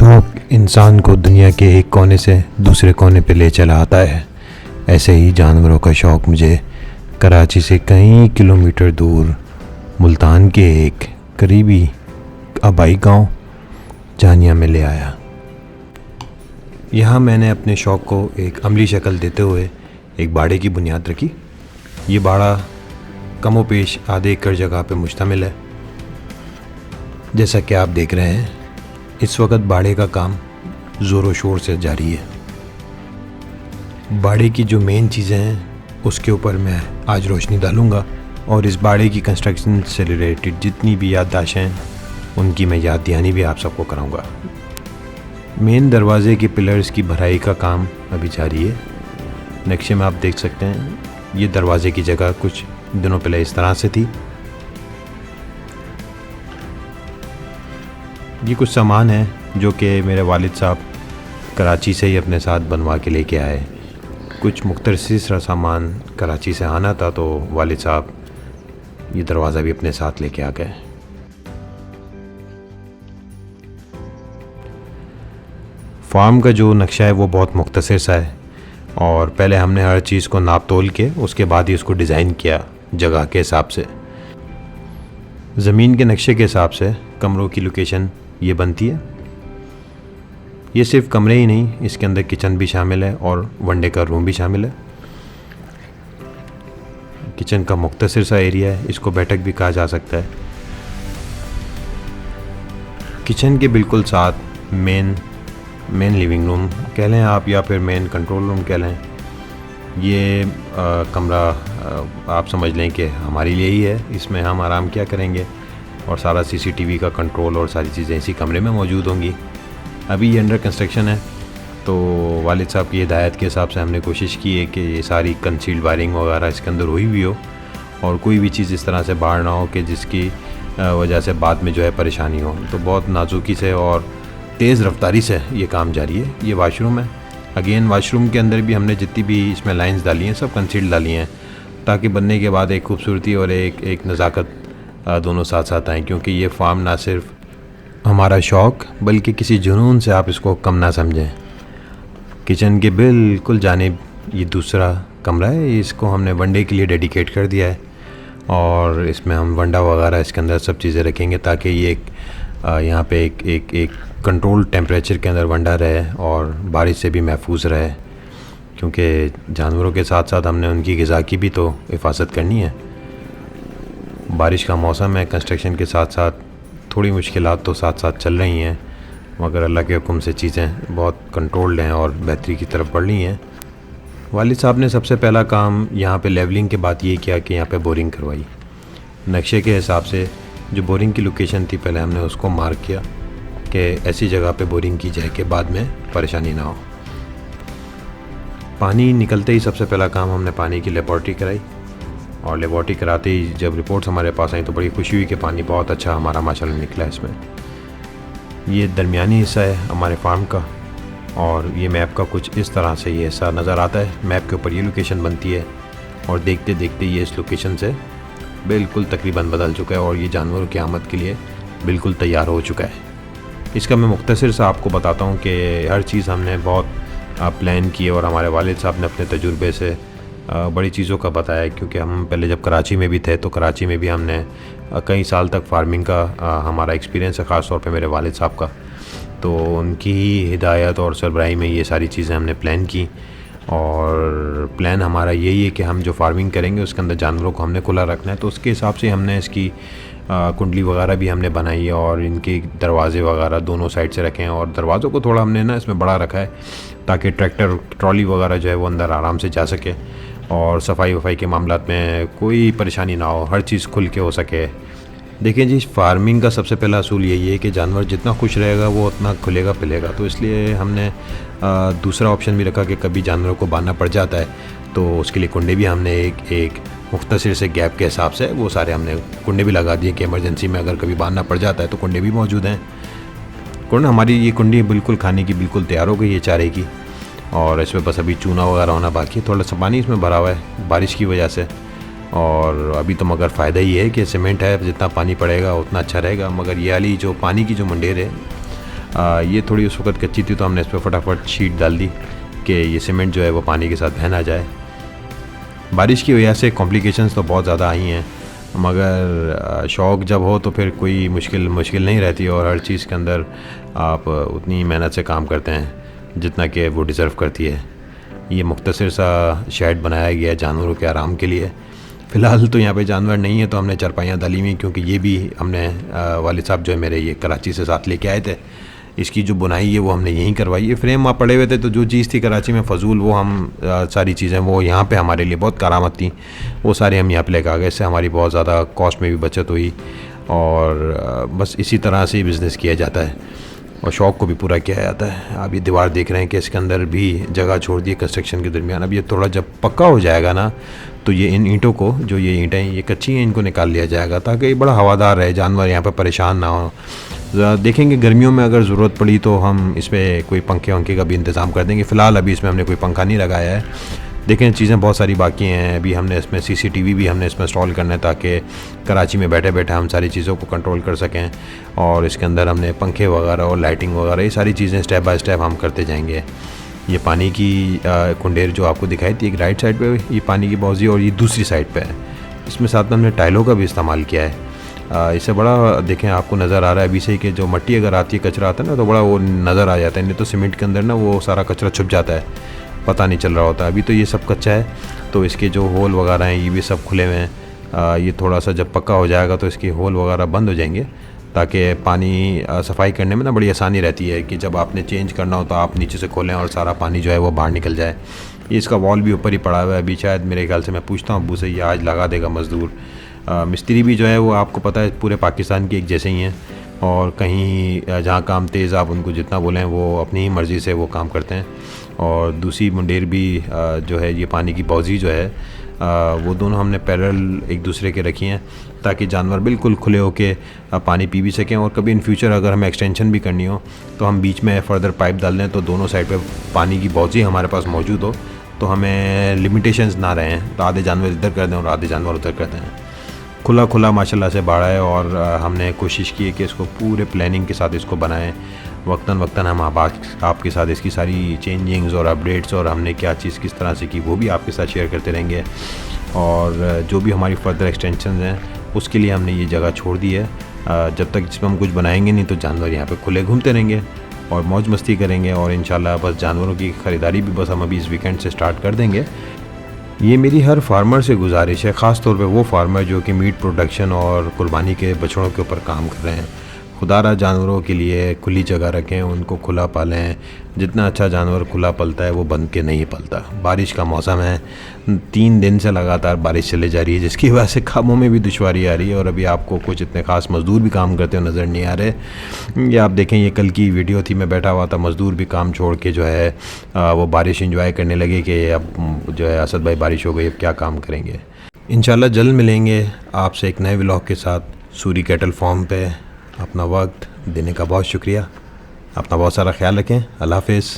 शौक़ इंसान को दुनिया के एक कोने से दूसरे कोने पे ले चला आता है। ऐसे ही जानवरों का शौक़ मुझे कराची से कई किलोमीटर दूर मुल्तान के एक करीबी आबाई गांव जानिया में ले आया। यहाँ मैंने अपने शौक़ को एक अमली शक्ल देते हुए एक बाड़े की बुनियाद रखी। ये बाड़ा कमो पेश आधे एकड़ जगह पे मुश्तमिल है। जैसा कि आप देख रहे हैं, इस वक्त बाड़े का काम ज़ोरों शोर से जारी है। बाड़े की जो मेन चीज़ें हैं उसके ऊपर मैं आज रोशनी डालूँगा और इस बाड़े की कंस्ट्रक्शन से रिलेटेड जितनी भी याददाश्तें हैं उनकी मैं याद दहानी भी आप सबको कराऊँगा। मेन दरवाज़े के पिलर्स की भराई का काम अभी जारी है। नक्शे में आप देख सकते हैं, ये दरवाज़े की जगह कुछ दिनों पहले इस तरह से थी। ये कुछ सामान है जो कि मेरे वालिद साहब कराची से ही अपने साथ बनवा के लेके आए। कुछ मुख्तसर सामान कराची से आना था तो वालिद साहब ये दरवाज़ा भी अपने साथ लेके आ गए। फार्म का जो नक्शा है वो बहुत मुख्तसर सा है और पहले हमने हर चीज़ को नाप तोल के उसके बाद ही उसको डिज़ाइन किया जगह के हिसाब से। ज़मीन के नक्शे के हिसाब से कमरों की लोकेशन ये बनती है। ये सिर्फ कमरे ही नहीं, इसके अंदर किचन भी शामिल है और वनडे का रूम भी शामिल है। किचन का मुख्तसर सा एरिया है, इसको बैठक भी कहा जा सकता है। किचन के बिल्कुल साथ मेन लिविंग रूम कह लें आप या फिर मेन कंट्रोल रूम कह लें। ये कमरा आप समझ लें कि हमारे लिए ही है। इसमें हम आराम क्या करेंगे और सारा सीसीटीवी का कंट्रोल और सारी चीज़ें इसी कमरे में मौजूद होंगी। अभी ये अंडर कंस्ट्रक्शन है तो वालिद साहब की हिदायत के हिसाब से हमने कोशिश की है कि ये सारी कंसील्ड वायरिंग वगैरह इसके अंदर हुई हुई हो और कोई भी चीज़ इस तरह से बाहर ना हो कि जिसकी वजह से बाद में जो है परेशानी हो। तो बहुत नाजुकी से और तेज़ रफ्तारी से ये काम जारी है। ये वाशरूम है। अगेन वाशरूम के अंदर भी हमने जितनी भी इसमें लाइंस डाली हैं सब कंसील्ड डाली हैं ताकि बनने के बाद एक खूबसूरती और एक नज़ाकत दोनों साथ साथ आएँ, क्योंकि ये फार्म ना सिर्फ हमारा शौक़ बल्कि किसी जुनून से आप इसको कम ना समझें। किचन के बिल्कुल जानिब ये दूसरा कमरा है। इसको हमने वनडे के लिए डेडिकेट कर दिया है और इसमें हम वंडा वगैरह इसके अंदर सब चीज़ें रखेंगे ताकि ये यहाँ पे एक कंट्रोल टेम्परेचर के अंदर वंडा रहे और बारिश से भी महफूज रहे, क्योंकि जानवरों के साथ साथ हमने उनकी ग़िज़ा की भी तो हिफाजत करनी है। बारिश का मौसम है, कंस्ट्रक्शन के साथ साथ थोड़ी मुश्किलात तो साथ साथ चल रही हैं, मगर अल्लाह के हुक्म से चीज़ें बहुत कंट्रोल्ड हैं और बेहतरी की तरफ बढ़ रही हैं। वालिद साहब ने सबसे पहला काम यहाँ पे लेवलिंग के बाद ये किया कि यहाँ पे बोरिंग करवाई। नक्शे के हिसाब से जो बोरिंग की लोकेशन थी पहले हमने उसको मार्क किया कि ऐसी जगह पे बोरिंग की जाए कि बाद में परेशानी ना हो। पानी निकलते ही सबसे पहला काम हमने पानी की लेबॉर्ट्री कराई और लेबॉर्ट्री कराते ही जब रिपोर्ट्स हमारे पास आई तो बड़ी खुशी हुई कि पानी बहुत अच्छा हमारा माशाल्लाह निकला है इसमें। ये दरमियानी हिस्सा है हमारे फार्म का और ये मैप का कुछ इस तरह से ये हिस्सा नज़र आता है। मैप के ऊपर ये लोकेशन बनती है और देखते देखते ये इस लोकेशन से बिल्कुल तकरीबन बदल चुका है और ये जानवरों की आमद के लिए बिल्कुल तैयार हो चुका है। इसका मैं मुख्तसर से आपको बताता हूँ कि हर चीज़ हमने बहुत प्लान की और हमारे वालिद साहब ने अपने तजुर्बे से बड़ी चीज़ों का बताया, क्योंकि हम पहले जब कराची में भी थे तो कराची में भी हमने कई साल तक फार्मिंग का हमारा एक्सपीरियंस है, ख़ास तौर पे मेरे वालिद साहब का। तो उनकी ही हिदायत और सरबराही में ये सारी चीज़ें हमने प्लान की और प्लान हमारा यही है कि हम जो फार्मिंग करेंगे उसके अंदर जानवरों को हमने खुला रखना है। तो उसके हिसाब से हमने इसकी कुंडली वगैरह भी हमने बनाई है और इनके दरवाज़े वगैरह दोनों साइड से रखे हैं और दरवाज़ों को थोड़ा हमने ना इसमें बड़ा रखा है ताकि ट्रैक्टर ट्रॉली वगैरह जो है वो अंदर आराम से जा सके और सफाई वफाई के मामलात में कोई परेशानी ना हो, हर चीज़ खुल के हो सके। देखिए जी, फार्मिंग का सबसे पहला असूल यही है कि जानवर जितना खुश रहेगा वो उतना खुलेगा पिलेगा। तो इसलिए हमने दूसरा ऑप्शन भी रखा कि कभी जानवरों को बांधना पड़ जाता है तो उसके लिए कुंडे भी हमने एक मुख्तसर से गैप के हिसाब से वो सारे हमने कुंडे भी लगा दिए कि इमरजेंसी में अगर कभी बांधना पड़ जाता है तो कुंडे भी मौजूद हैं। हमारी ये कुंडी बिल्कुल खाने की बिल्कुल तैयार हो गई है चारे की और इसमें बस अभी चूना वगैरह होना बाकी है। थोड़ा सा पानी इसमें भरा हुआ है बारिश की वजह से और अभी तो मगर फ़ायदा ही है कि सीमेंट है, जितना पानी पड़ेगा उतना अच्छा रहेगा। मगर ये वाली जो पानी की जो मंडेर है ये थोड़ी उस वक्त कच्ची थी तो हमने इस पर फटाफट शीट डाल दी कि ये सीमेंट जो है वो पानी के साथ बह ना जाए। बारिश की वजह से कॉम्प्लिकेशंस तो बहुत ज़्यादा आई हैं, मगर शौक़ जब हो तो फिर कोई मुश्किल नहीं रहती, और हर चीज़ के अंदर आप उतनी मेहनत से काम करते हैं जितना कि वो डिज़र्व करती है। ये मुख्तसर सा शेड बनाया गया है जानवरों के आराम के लिए। फ़िलहाल तो यहाँ पे जानवर नहीं है तो हमने चारपाइयाँ डाली हुई, क्योंकि ये भी हमने वालिद साहब जो है मेरे ये कराची से साथ लेके आए थे। इसकी जो बुनाई है वो हमने यहीं करवाई है। फ्रेम वहाँ पड़े हुए थे तो जो चीज़ थी कराची में फ़जूल वो हम सारी चीज़ें वो यहाँ पे हमारे लिए बहुत करामत थी, वो सारे हम यहाँ पे लेकर आ गए। इससे हमारी बहुत ज़्यादा कॉस्ट में भी बचत हुई, और बस इसी तरह से बिज़नेस किया जाता है और शौक़ को भी पूरा किया जाता है। आप ये दीवार देख रहे हैं कि इसके अंदर भी जगह छोड़ दी है कंस्ट्रक्शन के दरमियान। अब ये थोड़ा जब पक्का हो जाएगा ना तो ये इन ईंटों को, जो ये ईंटें ये कच्ची हैं, इनको निकाल लिया जाएगा ताकि ये बड़ा हवादार रहे, जानवर यहाँ पर परेशान ना हो। देखेंगे गर्मियों में अगर ज़रूरत पड़ी तो हम इस पर कोई पंखे वंखे का भी इंतज़ाम कर देंगे। फ़िलहाल अभी इसमें हमने कोई पंखा नहीं लगाया है। देखें चीज़ें बहुत सारी बाकी हैं। अभी हमने इसमें CCTV भी हमने इसमें इंस्टॉल करना है ताकि कराची में बैठे बैठे हम सारी चीज़ों को कंट्रोल कर सकें, और इसके अंदर हमने पंखे वगैरह और लाइटिंग वगैरह ये सारी चीज़ें स्टेप बाय स्टेप हम करते जाएंगे। ये पानी की कुंडेर जो आपको दिखाई थी, एक राइट साइड पे ये पानी की बौजी और ये दूसरी साइड पे है। इसमें साथ में हमने टाइलों का भी इस्तेमाल किया है। इससे बड़ा देखें आपको नज़र आ रहा है अभी से कि जो मिट्टी अगर आती है, कचरा आता है ना, तो बड़ा वो नज़र आ जाता है। नहीं तो सीमेंट के अंदर ना वो सारा कचरा छुप जाता है, पता नहीं चल रहा होता। अभी तो ये सब कच्चा है तो इसके जो होल वगैरह हैं ये भी सब खुले हुए हैं। ये थोड़ा सा जब पक्का हो जाएगा तो इसके होल वगैरह बंद हो जाएंगे ताकि पानी सफाई करने में ना बड़ी आसानी रहती है कि जब आपने चेंज करना हो तो आप नीचे से खोलें और सारा पानी जो है वो बाहर निकल जाए। ये इसका वॉल भी ऊपर ही पड़ा हुआ है। अभी शायद मेरे ख्याल से मैं पूछता हूँ अब्बू से, ये आज लगा देगा मज़दूर। मिस्त्री भी जो है वो आपको पता है पूरे पाकिस्तान के एक जैसे ही हैं, और कहीं जहाँ काम तेज़ आप उनको जितना बोलें वो अपनी ही मर्ज़ी से वो काम करते हैं। और दूसरी मुंडेर भी जो है ये पानी की बौजी जो है वो दोनों हमने पैरेलल एक दूसरे के रखी हैं ताकि जानवर बिल्कुल खुले होके पानी पी भी सकें, और कभी इन फ्यूचर अगर हमें एक्सटेंशन भी करनी हो तो हम बीच में फर्दर पाइप डाल दें तो दोनों साइड पे पानी की बौजी हमारे पास मौजूद हो, तो हमें लिमिटेशंस ना रहें, तो आधे जानवर इधर कर दें और आधे जानवर उधर कर दें। खुला माशाल्लाह से बाड़ा है, और हमने कोशिश की है कि इसको पूरे प्लानिंग के साथ इसको बनाएं। वक्तन हम आपके साथ इसकी सारी चेंजिंग्स और अपडेट्स और हमने क्या चीज़ किस तरह से की वो भी आपके साथ शेयर करते रहेंगे। और जो भी हमारी फर्दर एक्सटेंशन हैं उसके लिए हमने ये जगह छोड़ दी है। जब तक इसमें हम कुछ बनाएंगे नहीं तो जानवर यहाँ पे खुले घूमते रहेंगे और मौज मस्ती करेंगे, और इंशाल्लाह बस जानवरों की ख़रीदारी भी बस हम अभी इस वीकेंड से स्टार्ट कर देंगे। ये मेरी हर फार्मर से गुजारिश है, ख़ास तौर पे वो फार्मर जो कि मीट प्रोडक्शन और कुर्बानी के बछड़ों के ऊपर काम कर रहे हैं। खुदारा जानवरों के लिए खुली जगह रखें, उनको खुला पालें। जितना अच्छा जानवर खुला पलता है वो बंद के नहीं पलता। बारिश का मौसम है, 3 दिन से लगातार बारिश चले जा रही है जिसकी वजह से कामों में भी दुश्वारी आ रही है, और अभी आपको कुछ इतने ख़ास मज़दूर भी काम करते हुए नज़र नहीं आ रहे। ये आप देखें, ये कल की वीडियो थी, मैं बैठा हुआ था, मज़दूर भी काम छोड़ के जो है वो बारिश इंजॉय करने लगे कि अब जो है असद भाई बारिश हो गई, अब क्या काम करेंगे। इंशाल्लाह जल्द मिलेंगे आपसे एक नए व्लॉग के साथ सूरी कैटल फार्म पे। अपना वक्त देने का बहुत शुक्रिया। अपना बहुत सारा ख्याल रखें। अल्लाह हाफ़िज़।